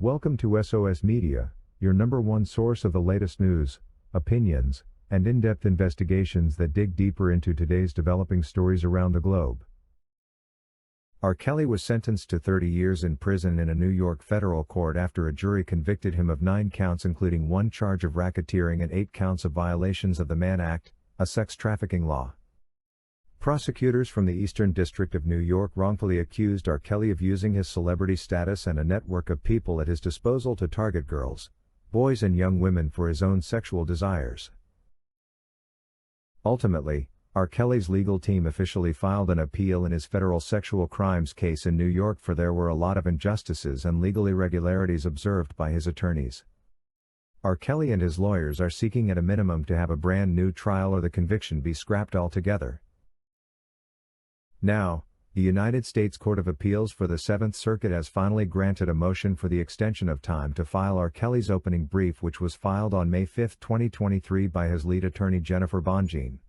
Welcome to SOS Media, your number one source of the latest news, opinions, and in-depth investigations that dig deeper into today's developing stories around the globe. R. Kelly was sentenced to 30 years in prison in a New York federal court after a jury convicted him of 9 counts including 1 charge of racketeering and 8 counts of violations of the Mann Act, a sex trafficking law. Prosecutors from the Eastern District of New York wrongfully accused R. Kelly of using his celebrity status and a network of people at his disposal to target girls, boys and young women for his own sexual desires. Ultimately, R. Kelly's legal team officially filed an appeal in his federal sexual crimes case in New York, for there were a lot of injustices and legal irregularities observed by his attorneys. R. Kelly and his lawyers are seeking at a minimum to have a brand new trial or the conviction be scrapped altogether. Now, the United States Court of Appeals for the Seventh Circuit has finally granted a motion for the extension of time to file R. Kelly's opening brief, which was filed on May 5, 2023 by his lead attorney Jennifer Bonjean.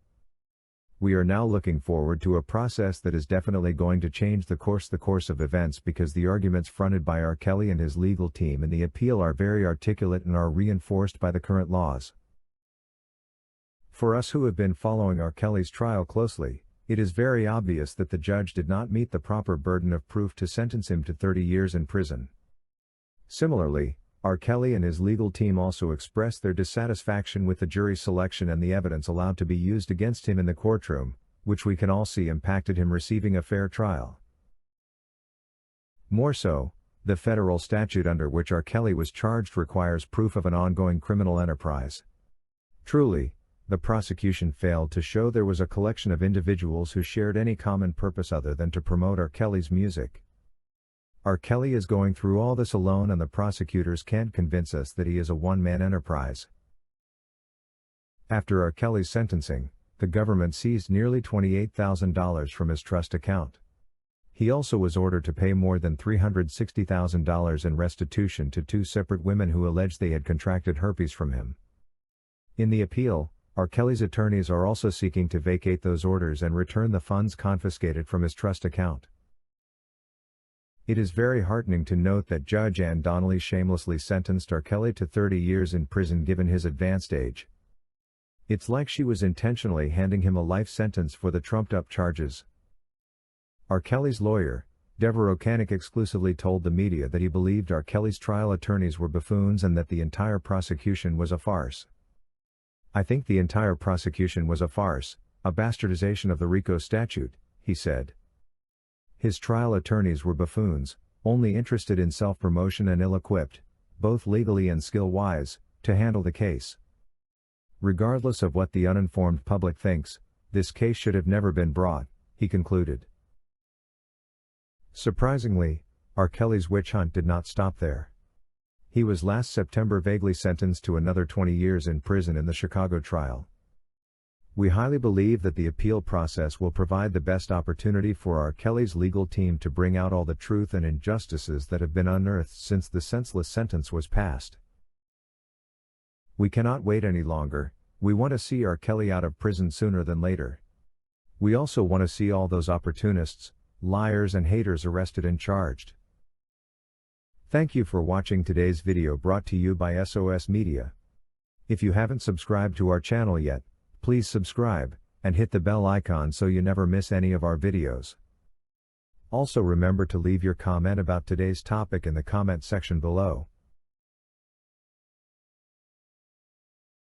We are now looking forward to a process that is definitely going to change the course of events, because the arguments fronted by R. Kelly and his legal team in the appeal are very articulate and are reinforced by the current laws. For us who have been following R. Kelly's trial closely, it is very obvious that the judge did not meet the proper burden of proof to sentence him to 30 years in prison. Similarly, R. Kelly and his legal team also expressed their dissatisfaction with the jury selection and the evidence allowed to be used against him in the courtroom, which we can all see impacted him receiving a fair trial. More so, the federal statute under which R. Kelly was charged requires proof of an ongoing criminal enterprise. Truly, the prosecution failed to show there was a collection of individuals who shared any common purpose other than to promote R. Kelly's music. R. Kelly is going through all this alone, and the prosecutors can't convince us that he is a one-man enterprise. After R. Kelly's sentencing, the government seized nearly $28,000 from his trust account. He also was ordered to pay more than $360,000 in restitution to 2 separate women who alleged they had contracted herpes from him. In the appeal, R. Kelly's attorneys are also seeking to vacate those orders and return the funds confiscated from his trust account. It is very heartening to note that Judge Ann Donley shamelessly sentenced R. Kelly to 30 years in prison given his advanced age. It's like she was intentionally handing him a life sentence for the trumped-up charges. R. Kelly's lawyer, Deborah O'Canick, exclusively told the media that he believed R. Kelly's trial attorneys were buffoons and that the entire prosecution was a farce. "I think the entire prosecution was a farce, a bastardization of the RICO statute," he said. His trial attorneys were buffoons, only interested in self-promotion and ill-equipped, both legally and skill-wise, to handle the case. Regardless of what the uninformed public thinks, this case should have never been brought, he concluded. Surprisingly, R. Kelly's witch hunt did not stop there. He was last September vaguely sentenced to another 20 years in prison in the Chicago trial. We highly believe that the appeal process will provide the best opportunity for R. Kelly's legal team to bring out all the truth and injustices that have been unearthed since the senseless sentence was passed. We cannot wait any longer. We want to see R. Kelly out of prison sooner than later. We also want to see all those opportunists, liars and haters arrested and charged. Thank you for watching today's video brought to you by SOS Media. If you haven't subscribed to our channel yet, please subscribe, and hit the bell icon so you never miss any of our videos. Also remember to leave your comment about today's topic in the comment section below.